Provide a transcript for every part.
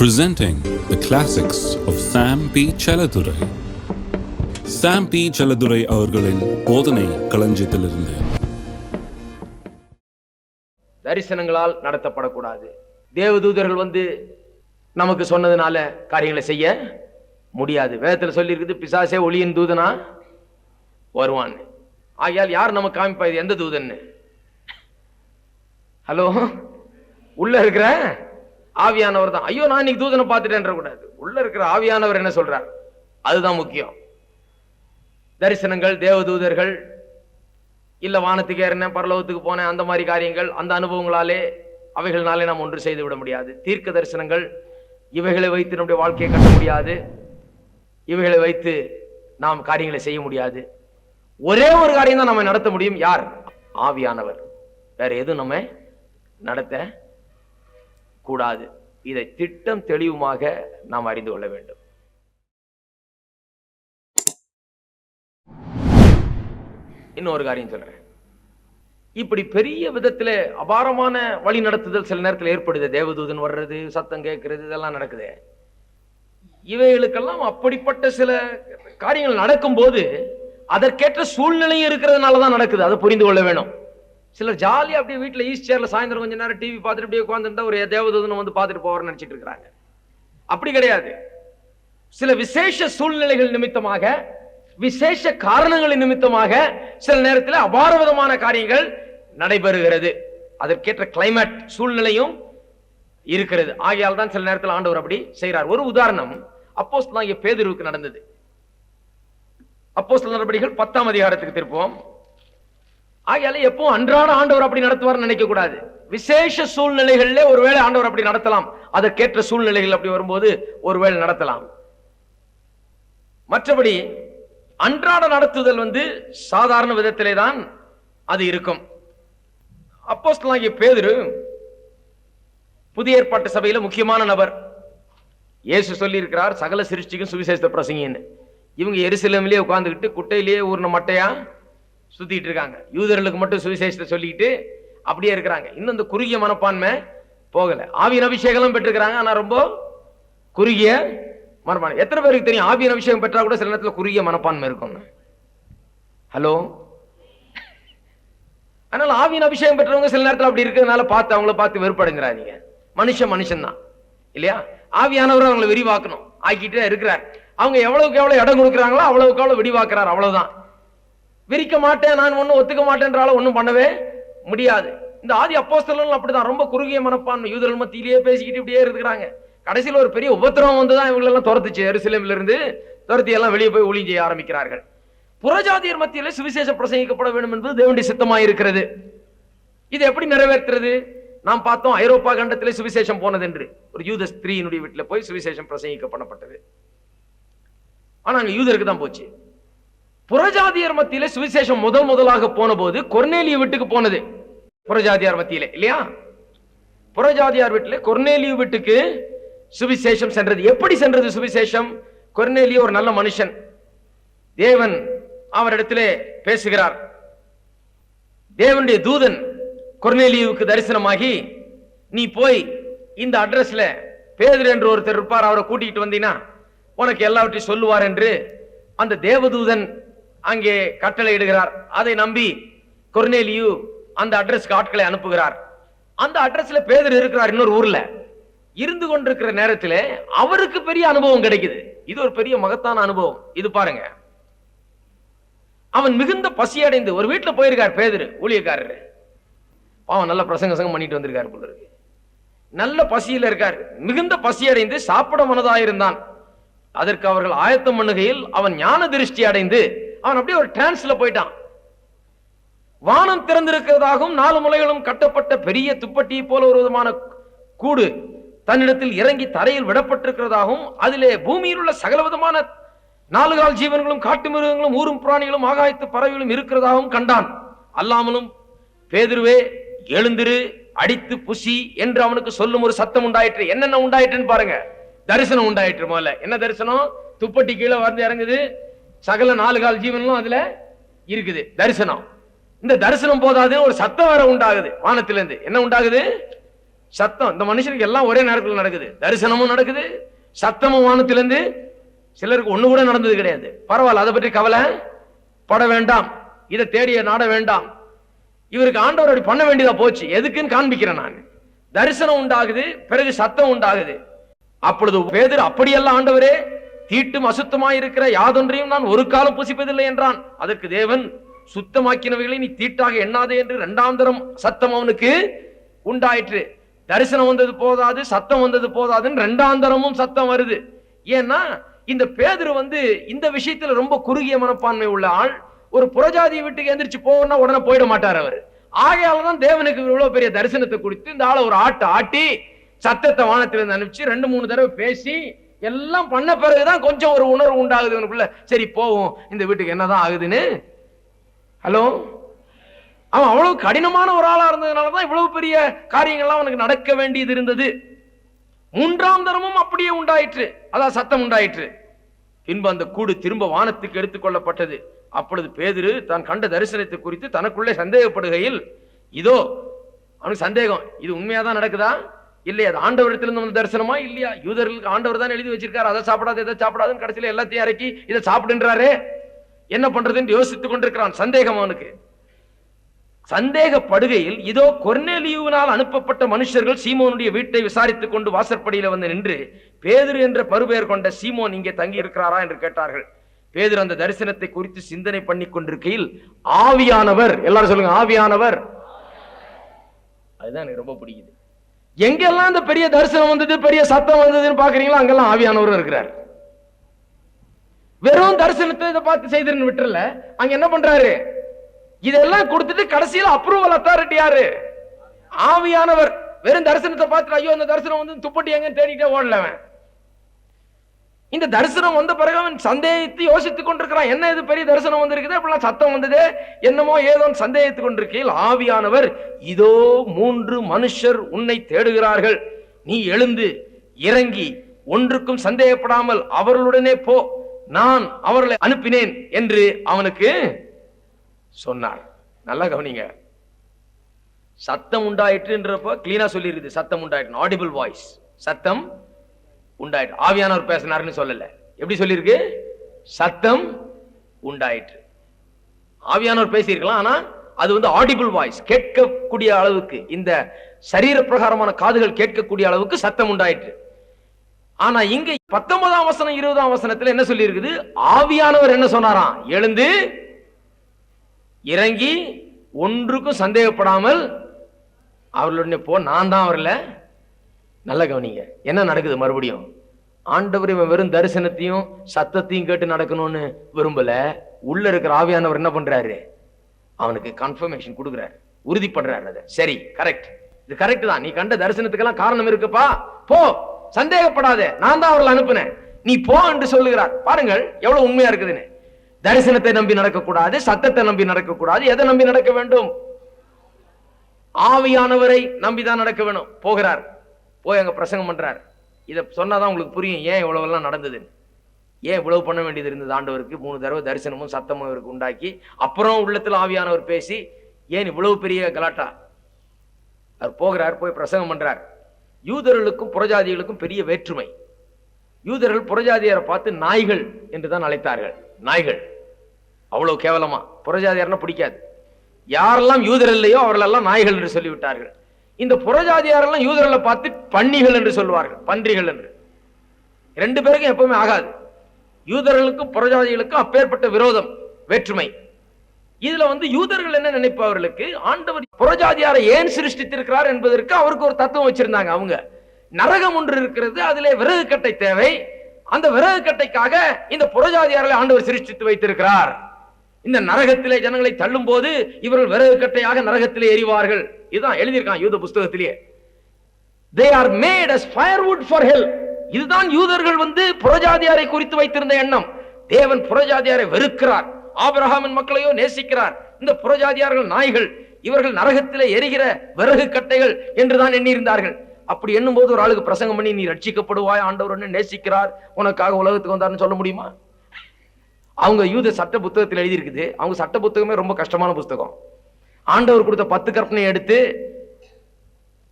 Presenting the classics of Sam P. Chaladurai. Sam P. Chaladurai அவர்களின் போதனை களஞ்சியத்திலிருந்து. தரிசனங்களால் நடத்தப்படக்கூடாது. தேவதூதர்கள் நமக்கு சொன்னதுனால காரியங்களை செய்ய முடியாது. வேதத்தில் சொல்லி இருக்குது, பிசாசே ஒளியின் தூதனா வருவான். ஆகையால் யார் நமக்கு காமிப்பா இது எந்த தூதன்னு? ஹலோ, உள்ள இருக்கிற ஆவியானவர் தான். ஐயோ, நான் இன்னைக்கு தூதனை பார்த்துட்டேன்ற கூடாது. உள்ள இருக்கிற ஆவியானவர் என்ன சொல்றார், அதுதான் முக்கியம். தரிசனங்கள், தேவதூதர்கள், இல்ல வானத்துக்கு ஏறினேன், பரலோகத்துக்கு போனேன், அந்த மாதிரி காரியங்கள், அந்த அனுபவங்களாலே அவைகள்னாலே நாம் ஒன்று செய்து விட முடியாது. தீர்க்க தரிசனங்கள், இவைகளை வைத்து நம்முடைய வாழ்க்கையை கட்ட முடியாது. இவைகளை வைத்து நாம் காரியங்களை செய்ய முடியாது. ஒரே ஒரு காரியம் தான் நம்ம நடத்த முடியும். யார்? ஆவியானவர். வேற எதுவும் நம்ம நடத்த கூடாது. இதை திட்டம் தெளிவுமாக நாம் அறிந்து கொள்ள வேண்டும். இன்னொரு காரியம் சொல்றேன். இப்படி பெரிய விதத்துல அபாரமான வழி நடத்துதல் சில நேரத்தில் ஏற்படுது. தேவதூதன் வர்றது, சத்தம் கேட்கறது, இதெல்லாம் நடக்குது. இவைகளுக்கெல்லாம் அப்படிப்பட்ட சில காரியங்கள் நடக்கும் போது அதற்கேற்ற சூழ்நிலையும் இருக்கிறதுனாலதான் நடக்குது. அதை புரிந்து கொள்ள வேணும். சிலர் ஜாலியா அப்படியே வீட்டுல ஈஸ்ட் சேர்ல சாயந்தரம் கொஞ்ச நேரம் டிவி பார்த்துட்டு அப்படியே உட்காந்துருந்தா ஒரு தேவதூதனை பார்த்துட்டு போவார்னு நினைச்சிட்டு இருக்கிறாங்க. அப்படி கிடையாது. சில விசேஷ சூழ்நிலைகள் நிமித்தமாக, விசேஷ காரணங்களின் நிமித்தமாக சில நேரத்தில் அபார விதமான காரியங்கள் நடைபெறுகிறது. அதற்கேற்ற கிளைமேட் சூழ்நிலையும் இருக்கிறது. ஆகையால் தான் சில நேரத்தில் ஆண்டவர் அப்படி செய்கிறார். ஒரு உதாரணம் அப்போஸ்தலனாகிய பேதுருவுக்கு நடந்தது. அப்போஸ்தலர் நடபடிகள் 10ஆம் அதிகாரத்துக்கு திருப்போம். ஆகையால எப்பவும் அன்றாட ஆண்டவர் அப்படி நடத்துவார் நினைக்க கூடாது. விசேஷ சூழ்நிலைகளிலே ஒருவேளை ஆண்டவர் அப்படி நடத்தலாம். அதற்கேற்ற சூழ்நிலைகள் அப்படி வரும்போது ஒருவேளை நடத்தலாம். மற்றபடி அன்றாட நடத்துதல் சாதாரண விதத்திலே தான் அது இருக்கும். அப்போஸ்தலனாகிய பேதுரு புதிய ஏற்பாட்டு சபையில முக்கியமான நபர். இயேசு சொல்லி இருக்கிறார், சகல சிருஷ்டிக்கும் சுவிசேஷத்தை பிரசங்கின்னு. இவங்க எருசலேமிலே உட்கார்ந்துகிட்டு குட்டையிலேயே ஊர்ன மட்டையா சுத்திட்டு இருக்காங்க. யூதர்களுக்கு மட்டும் சுவிசேஷத்தை சொல்லிட்டு அப்படியே இருக்கிறாங்க. இன்னும் இந்த குறுகிய மனப்பான்மை போகல. ஆவியின் அபிஷேகம் பெற்றிருக்கிறாங்க, ஆனா ரொம்ப குறுகிய மனப்பான்மை. எத்தனை பேருக்கு தெரியும் ஆவியின் அபிஷேகம் பெற்றா கூட சில நேரத்தில் குறுகிய மனப்பான்மை இருக்கும்? ஹலோ. அதனால ஆவியின் அபிஷேகம் பெற்றவங்க சில நேரத்தில் அப்படி இருக்கிறதுனால பார்த்து அவங்கள பார்த்து வெறுப்படைஞ்சிடாதீங்க. மனுஷன் தான் இல்லையா? ஆவியானவர் அவங்களை விரிவாக்கணும், ஆக்கிட்டே இருக்கிறார். அவங்க எவ்வளவுக்கு எவ்வளவு இடம் கொடுக்குறாங்களோ அவ்வளவுக்கு எவ்வளவு விரிவாக்குறார். அவ்வளவுதான். விரிக்க மாட்டேன், நான் ஒன்னும் ஒத்துக்க மாட்டேன்றால ஒன்னும் பண்ணவே முடியாது. இந்த ஆதி அப்போஸ்தலர்கள் அப்படிதான், ரொம்ப குறுகிய மனப்பான்மை. யூதர்கள் மத்தியிலேயே பேசிக்கிட்டு இப்படியே இருக்கிறாங்க. கடைசியில் ஒரு பெரிய உபத்திரவம் வந்துதான் இவங்களெல்லாம் துரத்துச்சு. எருசலேமில் இருந்து துரத்தி எல்லாம் வெளியே போய் ஊழியம் செய்ய ஆரம்பிக்கிறார்கள். புறஜாதியர் மத்தியிலே சுவிசேஷம் பிரசங்கிக்கப்பட வேண்டும் என்பது தேவனுடைய சித்தமாய் இருக்கிறது. இது எப்படி நிறைவேற்றுறது? நாம் பார்த்தோம், ஐரோப்பா கண்டத்திலே சுவிசேஷம் போனது என்று. ஒரு யூத ஸ்திரீயினுடைய வீட்டில் போய் சுவிசேஷம் பிரசங்கிக்கப்படப்பட்டது. ஆனா அங்க யூதருக்கு தான் போச்சு. புறஜாதியர் மத்தியிலே சுவிசேஷம் முதலாக போன போது கொர்நேலியு வீட்டுக்கு போனது. புறஜாதியார் மத்தியிலே இல்லையா? புறஜாதியார் வீட்டிலே கொர்நேலியு வீட்டுக்கு சுவிசேஷம் சென்றது. எப்படி சென்றது சுவிசேஷம்? கொர்நேலியு ஒரு நல்ல மனுஷன். தேவன் அவரிடத்திலே பேசுகிறார். தேவனுடைய தூதன் கொர்நேலியுவுக்கு தரிசனமாகி, நீ போய் இந்த அட்ரஸ்ல பேதுரு என்று ஒருத்தர் இருப்பார், அவரை கூட்டிகிட்டு வந்தீங்கன்னா உனக்கு எல்லாவற்றையும் சொல்லுவார் என்று அந்த தேவதூதன் அங்கே கட்டளை இடுகிறார். அதை நம்பி கொர்நேலியு அந்த அட்ரஸ்க்கு ஆட்களை அனுப்புகிறார். அந்த அட்ரஸ்ல பேதுரு இருக்கிறார். இன்னொரு ஊர்ல இருந்து கொண்டிருக்கிற நேரத்தில் அவருக்கு பெரிய அனுபவம் கிடைக்குது. இது ஒரு பெரிய மகத்தான அனுபவம். இது பாருங்க, அவன் மிகுந்த பசி அடைந்து ஒரு வீட்டுல போயிருக்கார். பேதுரு ஊழியக்காரர் அவன் நல்ல பிரசங்கம் பண்ணிட்டு வந்திருக்காரு போல இருக்கு. நல்ல பசியில இருக்கார். மிகுந்த பசி அடைந்து சாப்பிட மனதாயிருந்தான். அதற்கு அவர்கள் ஆயத்தம் பண்ணுகையில் அவன் ஞான திருஷ்டி அடைந்து அவன் அப்படியே ஒரு டிரான்ஸ்ல போயிட்டான். வானம் திறந்திருக்கிறதாகவும் 4 முலைகளும் கட்டப்பட்ட பெரிய துப்பட்டி போல ஒரு விதமான கூடு தன்னிடத்தில் இறங்கி தரையில் விடப்பட்டிருக்கிறதாகவும் அதிலே பூமியில் உள்ள சகல விதமான 4 கால் ஜீவன்களும் காட்டு மிருகங்களும் ஊரும் பிராணிகளும் ஆகாயத்து பறவைகளும் இருக்கிறதாகவும் கண்டான். அல்லாமலும் பேதுருவே எழுந்திரு, அடித்து புசி என்று அவனுக்கு சொல்லும் ஒரு சத்தம் உண்டாயிற்று. என்னென்ன உண்டாயிற்றுன்னு பாருங்க. தரிசனம் உண்டாயிற்று. முதல்ல என்ன தரிசனம்? துப்பட்டி கீழே இறங்குது, சகல 4 கால் ஜீவன்களும் அதுல இருக்குது. தரிசனம். இந்த தரிசனம் போதாது, ஒரு சத்தம் வேற உண்டாகுது வானத்திலிருந்து. என்ன உண்டாகுது? சத்தம். இந்த மனுஷனுக்கு எல்லாம் ஒரே நேரத்தில் நடக்குது. தரிசனமும் நடக்குது, சத்தமும் வானத்திலிருந்து. சிலருக்கு ஒண்ணு கூட நடந்தது கிடையாது. பரவாயில்ல, அதை பற்றி கவலை பட வேண்டாம், இதை தேடிய நாட வேண்டாம். இவருக்கு ஆண்டவர் அப்படி பண்ண வேண்டியதா போச்சு. எதுக்குன்னு காண்பிக்கிறேன் நான். தரிசனம் உண்டாகுது, பிறகு சத்தம் உண்டாகுது. அப்பொழுது பேதுரு, அப்படியெல்லாம் ஆண்டவரே, தீட்டும் அசுத்தமாய் இருக்கிற யாதொன்றையும் நான் ஒரு காலம் புசிப்பதில்லை என்றான். அதற்கு தேவன், சுத்தமாக்கினவைகளை நீ தீட்டாக எண்ணாதே என்று இரண்டாம் தரம் சத்தம் அவனுக்கு உண்டாயிற்று. தரிசனம் வந்தது போதாது, சத்தம் வந்தது போதாதுன்னு இரண்டாம் தரமும் சத்தம் வருது. ஏன்னா இந்த பேதுரு இந்த விஷயத்துல ரொம்ப குறுகிய மனப்பான்மை உள்ள ஆள். ஒரு புறஜாதி வீட்டுக்கு எந்திரிச்சு போனா உடனே போயிட மாட்டார் அவர். ஆகையாலதான் தேவனுக்கு இவ்வளவு பெரிய தரிசனத்தை கொடுத்து இந்த ஆளை ஒரு ஆட்டி சத்தத்தை வானத்திலிருந்து அனுப்பிச்சு 2-3 தடவை பேசி எல்லாம் பண்ண பிறகுதான் கொஞ்சம் ஒரு உணர்வு உண்டாகுது அவனுக்குள்ள. சரி போவோம், இந்த வீட்டுக்கு என்னதான் ஆகுதுன்னு. ஹலோ, அவன் அவ்வளவு கடினமான ஒரு ஆளா இருந்ததுனாலதான் இவ்வளவு பெரிய காரியங்கள்லாம் அவனுக்கு நடக்க வேண்டியது இருந்தது. 3ஆம் தரமும் அப்படியே உண்டாயிற்று, அதான் சத்தம் உண்டாயிற்று. பின்பு அந்த கூடு திரும்ப வானத்துக்கு எடுத்துக் கொள்ளப்பட்டது. அப்பொழுது பேதுரு தான் கண்ட தரிசனத்தை குறித்து தனக்குள்ளே சந்தேகப்படுகையில், இதோ அவனுக்கு சந்தேகம், இது உண்மையாதான் நடக்குதா இல்லையா, அது ஆண்டவரிடத்திலிருந்து வந்த தரிசனமா இல்லையா? யூதர்களுக்கு ஆண்டவர் தான் எழுதி வச்சிருக்காரு, அதை சாப்பிடாது எதை சாப்பிடாதுன்னு கடைசியில எல்லாத்தையும் இறக்கி இதை சாப்பிடுன்றாரே, என்ன பண்றதுன்னு யோசித்துக் கொண்டிருக்கிறான். சந்தேகம் அவனுக்கு. சந்தேகப்படுகையில் இதோ கொர்நேலியுவினால் அனுப்பப்பட்ட மனுஷர்கள் சீமோனுடைய வீட்டை விசாரித்துக் கொண்டு வாசற்படியில வந்து நின்று, பேதுரு என்ற பருபெயர் கொண்ட சீமோன் இங்கே தங்கி இருக்கிறாரா என்று கேட்டார்கள். பேதுரு அந்த தரிசனத்தை குறித்து சிந்தனை பண்ணி கொண்டிருக்கையில் ஆவியானவர், எல்லாரும் சொல்லுங்க ஆவியானவர். அதுதான் எனக்கு ரொம்ப பிடிக்குது. எங்கெல்லாம் இந்த பெரிய தரிசனம் வந்தது, பெரிய சத்தம் வந்ததுன்னு பாக்குறீங்களா, அங்கெல்லாம் ஆவியானவர் இருக்கிறார். வெறும் தரிசனத்தை இதை பார்த்து செய்திருன்னு விட்டுறல, அங்க என்ன பண்றாரு, இதெல்லாம் கொடுத்துட்டு கடைசியில் அப்ரூவல் அத்தாரிட்டி யாரு? ஆவியானவர். வெறும் தரிசனத்தை பார்த்துட்டு ஐயோ இந்த தரிசனம் வந்து துப்பட்டி எங்கன்னு தேடிட்டே ஓடலவன். இந்த தரிசனம் வந்த பிறகு அவன் சந்தேகித்து யோசித்துக் கொண்டிருக்கிறான், என்ன இது பெரிய தரிசனம் வந்திருக்குது, அப்படிலாம் சத்தம் வந்தது, என்னமோ ஏதோ சந்தேகித்துக் கொண்டிருக்கையில் ஆவியானவர், இதோ 3 மனுஷர் உன்னை தேடுகிறார்கள், நீ எழுந்து இறங்கி ஒன்றுக்கும் சந்தேகப்படாமல் அவர்களுடனே போ, நான் அவர்களை அனுப்பினேன் என்று அவனுக்கு சொன்னார். நல்லா கவனிங்க, சத்தம் உண்டாயிற்றுன்றப்ப கிளீனா சொல்லி இருக்குது, சத்தம் உண்டாயிற்று, ஆடிபிள் வாய்ஸ், சத்தம் உண்டாயிற்று. ஆவியானவர் பேசினார்னு சொல்லல, எப்படி சொல்லியிருக்கு, சத்தம் உண்டாயிற்று. ஆவியானவர் பேசியிருக்கலாம், ஆனா அது ஆடிபிள் வாய்ஸ், கேட்கக்கூடிய அளவுக்கு, இந்த சரீர பிரகாரமான காதுகள் கேட்கக்கூடிய அளவுக்கு சத்தம் உண்டாயிற்று. ஆனா இங்க 19ஆம் வசனம் 20ஆம் வசனத்துல என்ன சொல்லி இருக்குது, ஆவியானவர் என்ன சொன்னாராம், எழுந்து இறங்கி ஒன்றுக்கும் சந்தேகப்படாமல் அவர்களுடைய போ, நான் தான் வரல. நல்ல கவனிங்க, என்ன நடக்குது மறுபடியும், ஆண்டவர் இவன் வெறும் தரிசனத்தையும் சத்தத்தையும் கேட்டு நடக்கணும்னு விரும்பல, உள்ள இருக்கிற ஆவியானவர் என்ன பண்றாரு, அவனுக்கு கன்ஃபர்மேஷன் கொடுக்கிறாரு, உறுதிப்படுறாரு. அதை சரி, கரெக்ட், இது கரெக்ட் தான், நீ கண்ட தரிசனத்துக்கெல்லாம் காரணம் இருக்குப்பா, போ, சந்தேகப்படாத, நான் தான் அவர்களை அனுப்புனேன், நீ போ என்று சொல்லுகிறார். பாருங்கள் எவ்வளவு உண்மையா இருக்குதுன்னு. தரிசனத்தை நம்பி நடக்கக்கூடாது, சத்தத்தை நம்பி நடக்கக்கூடாது, எதை நம்பி நடக்க வேண்டும், ஆவியானவரை நம்பிதான் நடக்க வேணும். போகிறார், போய் அங்க பிரசங்கம் பண்றார். இதை சொன்னாதான் உங்களுக்கு புரியும் ஏன் இவ்வளவு எல்லாம் நடந்தது, ஏன் இவ்வளவு பண்ண வேண்டியது இருந்தது. ஆண்டவருக்கு 3 தடவை தரிசனமும் சத்தமும் இவருக்கு உண்டாக்கி, அப்புறம் உள்ளத்தில் ஆவியானவர் பேசி, ஏன் இவ்வளவு பெரிய கலாட்டா. அவர் போகிறார், போய் பிரசங்கம் பண்றார். யூதர்களுக்கும் புறஜாதிகளுக்கும் பெரிய வேற்றுமை. யூதர்கள் புறஜாதியாரை பார்த்து நாய்கள் என்றுதான் அழைத்தார்கள். நாய்கள், அவ்வளவு கேவலமா, புறஜாதியார்னா பிடிக்காது. யாரெல்லாம் யூதர் இல்லையோ அவர்களெல்லாம் நாய்கள் என்று சொல்லிவிட்டார்கள். இந்த புறஜாதியாரெல்லாம் யூதர்களை பார்த்து பன்னிகள் என்று சொல்வார்கள், பன்றிகள் என்று. 2 பேருக்கும் எப்பவுமே ஆகாது. யூதர்களுக்கும் புறஜாதிகளுக்கும் அப்பேற்பட்ட விரோதம், வேற்றுமை. இதுல யூதர்கள் என்ன நினைப்பவர்களுக்கு, ஆண்டவர் புறஜாதியாரை ஏன் சிருஷ்டித்திருக்கிறார் என்பதற்கு அவருக்கு ஒரு தத்துவம் வச்சிருந்தாங்க. அவங்க நரகம் ஒன்று இருக்கிறது, அதிலே விறகு கட்டை தேவை, அந்த விறகு கட்டைக்காக இந்த புறஜாதியாரை ஆண்டவர் சிருஷ்டித்து வைத்திருக்கிறார். இந்த நரகத்திலே ஜனங்களை தள்ளும் போது இவர்கள் விறகு கட்டையாக நரகத்திலே எரிவார்கள். இதுதான் எழுதியிருக்கான் யூத புஸ்தகத்திலேயே. They are made as firewood for hell. இதுதான் யூதர்கள் புறஜாதியாரை குறித்து வைத்திருந்த எண்ணம். தேவன் புறஜாதியாரை வெறுக்கிறார், ஆபிரகாமின் மக்களையோ நேசிக்கிறார். இந்த புறஜாதியார்கள் நாய்கள், இவர்கள் நரகத்திலே எரிகிற விறகு கட்டைகள் என்றுதான் எண்ணியிருந்தார்கள். அப்படி எண்ணும் போது ஒரு ஆளுக்கு பிரசங்கம் பண்ணி, நீ ரட்சிக்கப்படுவாய், ஆண்டவர் நேசிக்கிறார், உனக்காக உலகத்துக்கு வந்தார்னு சொல்ல முடியுமா? அவங்க யூத சட்ட புத்தகத்தில் எழுதியிருக்குது. அவங்க சட்ட புத்தகமே ரொம்ப கஷ்டமான புத்தகம். ஆண்டவர் கொடுத்த 10 கற்பனை எடுத்து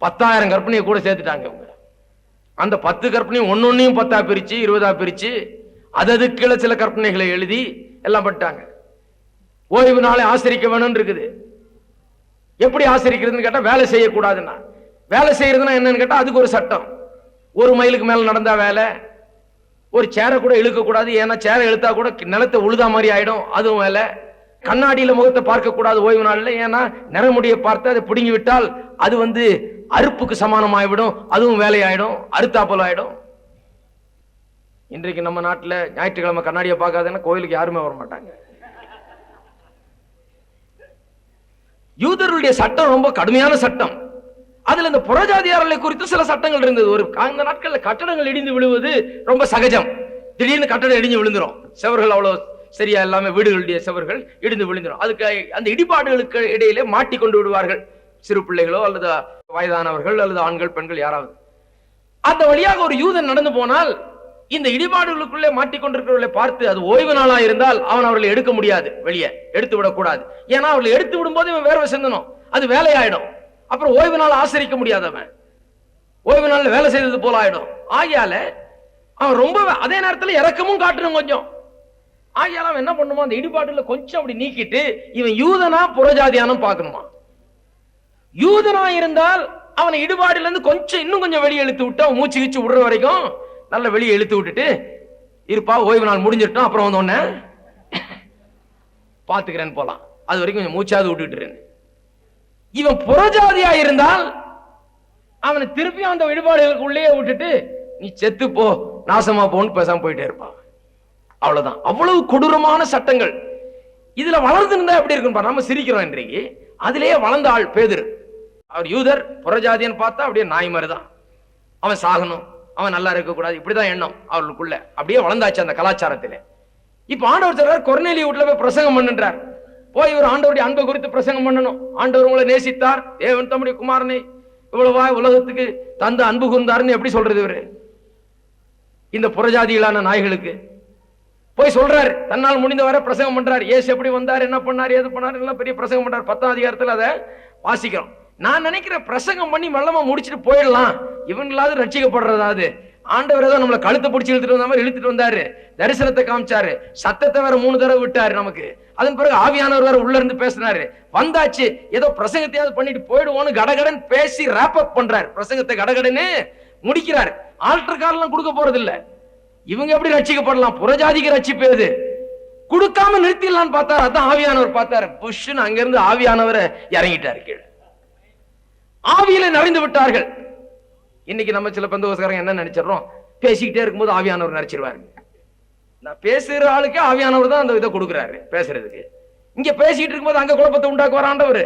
10,000 கற்பனையை கூட சேர்த்துட்டாங்க அவங்க. அந்த 10 கற்பனையும் ஒன்னொன்னையும் 10ஆ பிரிச்சு 20ஆ பிரிச்சு அதது கீழே சில கற்பனைகளை எழுதி எல்லாம் பண்ணிட்டாங்க. ஓய்வு நாளை ஆசரிக்க வேணும்னு இருக்குது. எப்படி ஆசரிக்கிறதுன்னு கேட்டா வேலை செய்யக்கூடாதுன்னா, வேலை செய்யறதுன்னா என்னன்னு கேட்டா அதுக்கு ஒரு சட்டம். 1 மைலுக்கு மேல நடந்தா வேலை, ஒரு சேரை கூட இழுக்க கூடாது, ஏன்னா சேரை இழுத்தா கூட நிலத்தை உழுதா மாதிரி ஆயிடும், அதுவும் வேலை. கண்ணாடியில முகத்தை பார்க்க கூடாது ஓய்வு நாள்ல, ஏன்னா நிறமுடியை பார்த்து அதை பிடுங்கி விட்டால் அது அறுப்புக்கு சமானம் ஆயிடும், அதுவும் வேலையாயிடும், அறுத்தாப்பல் ஆயிடும். இன்றைக்கு நம்ம நாட்டில் ஞாயிற்றுக்கிழமை கண்ணாடியை பார்க்காதுன்னா கோயிலுக்கு யாருமே வர மாட்டாங்க. யூதர்களுடைய சட்டம் ரொம்ப கடுமையான சட்டம். அதுல இந்த புறஜாதியாரர்களை குறித்து சில சட்டங்கள் இருந்தது. அந்த நாட்கள்ல கட்டடங்கள் இடிந்து விழுவது ரொம்ப சகஜம். திடீர்னு கட்டடம் இடிஞ்சு விழுந்துரும், செவர்கள் அவ்வளவு சரியா எல்லாமே வீடுகளுடைய செவர்கள் இடிந்து விழுந்துரும். அதுக்கு அந்த இடிபாடுகளுக்கு இடையிலே மாட்டி கொண்டு விடுவார்கள், சிறு பிள்ளைகளோ அல்லது வயதானவர்கள் அல்லது ஆண்கள் பெண்கள் யாராவது. அந்த வழியாக ஒரு யூதன் நடந்து போனால் இந்த இடிபாடுகளுக்குள்ளே மாட்டிக்கொண்டிருக்கிறவர்களை பார்த்து, அது ஓய்வு நாளா இருந்தால் அவன் அவர்களை எடுக்க முடியாது, வெளியே எடுத்து விடக்கூடாது. ஏன்னா அவர்களை எடுத்து விடும் போது இவன் வேர்வை சிந்தணும், அது வேலையாயிடும். அப்புறம் ஓய்வு நாள் ஆசரிக்க முடியாது, அவன் ஓய்வு நாள் வேலை செய்தது போல ஆயிடும். ஆகையால அவன் ரொம்ப அதே நேரத்தில் இறக்கமும் காட்டணும் கொஞ்சம். ஆகையால அவன் என்ன பண்ணுமா, அந்த இடிபாடுல கொஞ்சம் அப்படி நீக்கிட்டு இவன் யூதனா புறஜாதியானும் பார்க்கணுமா. யூதனா இருந்தால் அவனை இடிபாடுல இருந்து கொஞ்சம் இன்னும் கொஞ்சம் வெளியே இழுத்து விட்டு அவன் மூச்சு கீச்சு விடுற வரைக்கும் நல்ல வெளியே இழுத்து விட்டுட்டு இருப்பா, ஓய்வு நாள் முடிஞ்சிட்டோம் அப்புறம் வந்து ஒண்ணு பாத்துக்கிறேன்னு போலாம், அது வரைக்கும் கொஞ்சம் மூச்சாவது விட்டுட்டு. இவன் புறஜாதியா இருந்தால் அவனை திருப்பி அந்த இடிபாடுகளுக்கு உள்ளே விட்டுட்டு நீ செத்து போ, நாசமா போன்னு பேசாம போயிட்டே இருப்பான். அவ்வளவுதான். அவ்வளவு கொடூரமான சட்டங்கள். இதுல வளர்ந்து இருந்தா எப்படி இருக்கும், நம்ம சிரிக்கிறோம் இன்றைக்கு. அதிலேயே வளர்ந்த ஆள் பேதுரு. அவர் யூதர், புறஜாதியன் பார்த்தா அப்படியே நாய் மாதிரிதான், அவன் சாகணும், அவன் நல்லா இருக்க கூடாது, இப்படிதான் எண்ணம் அவர்களுக்குள்ள. அப்படியே வளர்ந்தாச்சு அந்த கலாச்சாரத்திலே. இப்ப ஆண்டவர் சொல்றார், கொர்நேலிய வீட்டுல போய் பிரசங்கம் பண்ணுன்றார். போய் ஒரு ஆண்டவருடைய அன்பை குறித்து பிரசங்கம் பண்ணணும். ஆண்டவர் உங்களை நேசித்தார், தேவன் தம்முடைய குமாரனை இவ்வளவா உலகத்துக்கு தந்த அன்பு கூர்ந்தாருன்னு எப்படி சொல்றது இவரு இந்த புறஜாதிகளான நாய்களுக்கு? போய் சொல்றாரு, தன்னால் முடிந்த வரை பிரசங்கம் பண்றாரு. ஏசு எப்படி வந்தார், என்ன பண்ணார், ஏது பண்ணார், எல்லாம் பெரிய பிரசங்கம் பண்றாரு. 10ஆம் அதிகாரத்தில் அதை வாசிக்கிறோம். நான் நினைக்கிறேன் பிரசங்கம் பண்ணி மெல்லமா முடிச்சுட்டு போயிடலாம், இவங்களாவது ரட்சிக்கப்படுறதாவது. ஆண்டவர் ஏதோ நம்மளை கழுத்தை பிடிச்சி இழுத்துட்டு வந்த மாதிரி இழுத்துட்டு வந்தாரு, தரிசனத்தை காமிச்சாரு, சத்தத்தை வேற 3 தடவை விட்டாரு நமக்கு. அதன் பிறகு ஆவியானவர் வேற உள்ள இருந்து பேசினாரு. வந்தாச்சு, ஏதோ பிரசங்கத்தையாவது பண்ணிட்டு போயிடுவோன்னு கடகடன் பேசி ராப் அப் பண்றாரு, பிரசங்கத்தை கடகடன்னு முடிக்கிறார். ஆல்டர் காலம் கொடுக்க போறது இல்ல. இவங்க எப்படி ரட்சிக்கப்படலாம், புறஜாதிக்கு ரட்சிப்பது கொடுக்காம நிறுத்திடலான்னு பார்த்தாரு. அதான் ஆவியானவர் பார்த்தாரு, புஷ்ன்னு அங்கிருந்து ஆவியானவரை இறங்கிட்டாரு கீழே. ஆவியில நிறைந்து விட்டார்கள். இன்னைக்கு நம்ம சில பெந்தகோஸ்தலர்கள் என்ன நினைச்சிடறோம், பேசிக்கிட்டே இருக்கும்போது ஆவியானவர் நினைச்சிருவாரு. நான் பேசுற ஆளுக்கு ஆவியானவர் தான் அந்த இதை கொடுக்குறாரு பேசுறதுக்கு. இங்க பேசிட்டு இருக்கும்போது அங்க குழப்பத்தை உண்டாக்குவார் ஆண்டவர்.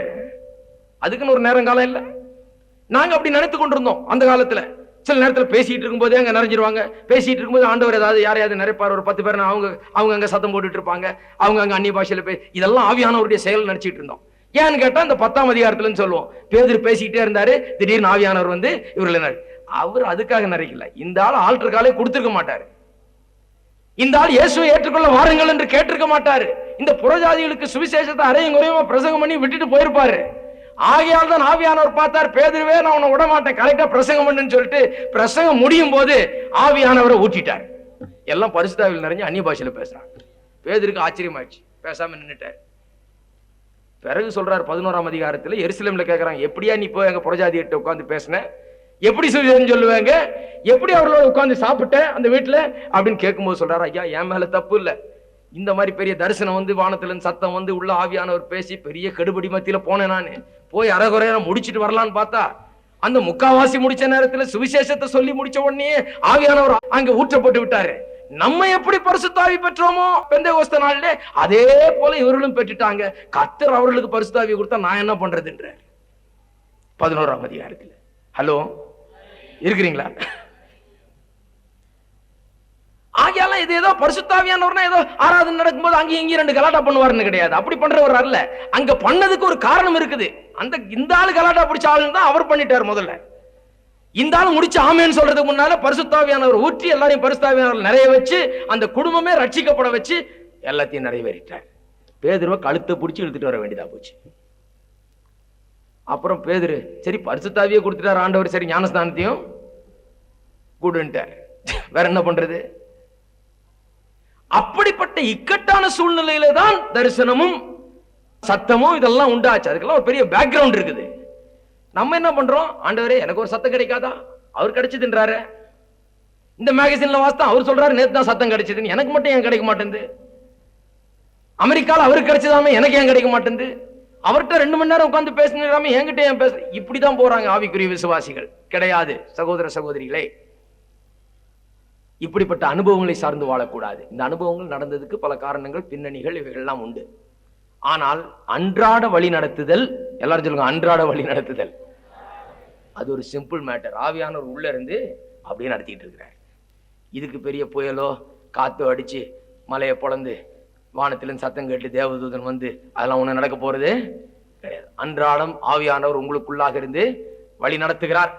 அதுக்குன்னு ஒரு நேரம் காலம் இல்ல. நாங்க அப்படி நினைத்து கொண்டிருந்தோம் அந்த காலத்துல. சில நேரத்தில் பேசிட்டு இருக்கும்போதே அங்க நிறைஞ்சிருவாங்க. பேசிட்டு இருக்கும்போது ஆண்டவர் ஏதாவது யாரையாவது நிறைப்பார், ஒரு 10 பேர் அவங்க அங்க சத்தம் போட்டுட்டு இருப்பாங்க, அவங்க அங்க அந்நிய பாஷையில இதெல்லாம் ஆவியானவருடைய செயல் நினைச்சிட்டு இருந்தோம். ஏன்னு கேட்டா இந்த 10ஆம் அதிகாரத்துலன்னு சொல்லுவோம், பேதுரு பேசிக்கிட்டே இருந்தாரு, திடீர்னு ஆவியானவர் வந்து இவர்களை அவர் அதுக்காக நிறைக்கல. இந்த ஆள் ஆல்டர் காலே கொடுத்திருக்க மாட்டாரு, இந்த ஆள் இயேசுவை ஏற்றுக்கொள்ள வாருங்கள் என்று கேட்டிருக்க மாட்டாரு. இந்த புறஜாதிகளுக்கு சுவிசேஷத்தை அரையும் குறையுமா பிரசங்கம் பண்ணி விட்டுட்டு போயிருப்பாரு. ஆகையால் தான் ஆவியானவர் பார்த்தார், பேதுருவே நான் உன்னை விட மாட்டேன், கரெக்டா பிரசங்கம் பண்ணுன்னு சொல்லிட்டு பிரசங்கம் முடியும் போது ஆவியானவரை ஊற்றிட்டார். எல்லாம் பரிசுத்தாவில் நிறைஞ்சு அந்நிய பாஷையில பேசுறாங்க. பேதுருக்கு ஆச்சரியமாயிடுச்சு, பேசாம நின்னுட்டார். பிறகு சொல்றாரு 11ஆம் அதிகாரத்துல, எருசலேம்ல கேட்கறாங்க, எப்படியா நீ போய் எங்க புறஜாதிகிட்ட உட்கார்ந்து பேசின, எப்படி சொல்லுவாங்க, எப்படி அவர்களோட உட்கார்ந்து சாப்பிட்ட அந்த வீட்டுல அப்படின்னு கேட்கும்போது சொல்றாரு, ஐயா என் மேல தப்பு இல்ல, இந்த மாதிரி பெரிய தரிசனம் வந்து வானத்துல இருந்து சத்தம் வந்து உள்ள ஆவியானவர் பேசி பெரிய கெடுபடி மத்தியில போனேன். நானு போய் அரைகுறையா முடிச்சிட்டு வரலான்னு பார்த்தா அந்த முக்காவாசி முடிச்ச நேரத்துல சுவிசேஷத்தை சொல்லி முடிச்ச உடனே ஆவியானவர் அங்க ஊற்றப்பட்டு விட்டாரு. நம்ம எப்படி பரிசுத்தாவி பெற்றோமோ பெந்தேகோஸ்தே நாளிலே, அதே போல இவர்களும் பெற்றுட்டாங்க. கர்த்தர் அவர்களுக்கு பரிசுத்தாவி கொடுத்தா நான் என்ன பண்றதுன்ற 11ஆம் அதிகாரத்துல. ஹலோ, இருக்கிறீங்களா? ஆகையால இது ஏதோ பரிசுத்தாவியானவர்னா ஏதோ ஆராதனை நடக்கும்போது அங்கேயும் இங்கேயும் 2 கலாட்டா பண்ணுவாருன்னு கிடையாது. அப்படி பண்றவர் அல்ல. அங்க பண்ணதுக்கு ஒரு காரணம் இருக்குது. இந்த ஆளு கலாட்டா பிடிச்ச ஆளு தான் அவர் பண்ணிட்டார் முதல்ல. இந்த ஆளு முடிச்சு ஆமேன்னு சொல்றதுக்கு முன்னால பரிசுத்தாவியானவர் ஊற்றி எல்லாரையும் பரிசுத்தாவியானவர் நிறைய வச்சு அந்த குடும்பமே ரட்சிக்கப்பட வச்சு எல்லாத்தையும் நிறைவேறிட்டார். பேதுருவை கழுத்தை பிடிச்சி இழுத்துட்டு வர வேண்டியதா போச்சு. அப்புறம் பேதுரு, சரி பரிசுத்தாவியே கொடுத்துட்டார் ஆண்டவர், சரி ஞானஸ்தானத்தையும் கூடுன்ட்டார். வேற என்ன பண்றது? அப்படிப்பட்ட இக்கட்டான சூழ்நிலையில தான் தரிசனமும் சத்தமும் இதெல்லாம் உண்டாச்சு. அதுக்கெல்லாம் ஒரு பெரிய பேக்ரவுண்ட் இருக்குது. நம்ம என்ன பண்றோம்? ஆண்டவரே எனக்கு ஒரு சத்தம் கிடைக்காதா? அவர் கிடைச்சதுன்றாரு. இந்த மேகசின்ல வாஸ்தா அவர் சொல்றாரு நேத்து தான் சத்தம் கிடைச்சதுன்னு, எனக்கு மட்டும் ஏன் கிடைக்க மாட்டேங்குது? அமெரிக்கால அவருக்கு கிடைச்சதாம எனக்கு ஏன் கிடைக்க மாட்டேங்குது? அவர்கிட்ட 2 மணி நேரம் உட்கார்ந்து பேசினாம என்கிட்ட ஏன் பேச? இப்படிதான் போறாங்க ஆவிக்குரிய விசுவாசிகள். கிடையாது சகோதர சகோதரிகளே, இப்படிப்பட்ட அனுபவங்களை சார்ந்து வாழக்கூடாது. இந்த அனுபவங்கள் நடந்ததுக்கு பல காரணங்கள், பின்னணிகள் இவைகள்லாம் உண்டு. ஆனால் அன்றாட வழி நடத்துதல், எல்லாரும் சொல்லுங்க அன்றாட வழி நடத்துதல், அது ஒரு சிம்பிள் மேட்டர். ஆவியானவர் உள்ள இருந்து அப்படியே நடத்திட்டு இருக்கிறார். இதுக்கு பெரிய புயலோ காத்தோ அடிச்சு மலையை பொளந்து வானத்திலிருந்து சத்தம் கேட்டு தேவதூதன் வந்து அதெல்லாம் ஒண்ணு நடக்க போறது கிடையாது. அன்றாடம் ஆவியானவர் உங்களுக்குள்ளாக இருந்து வழி நடத்துகிறார்.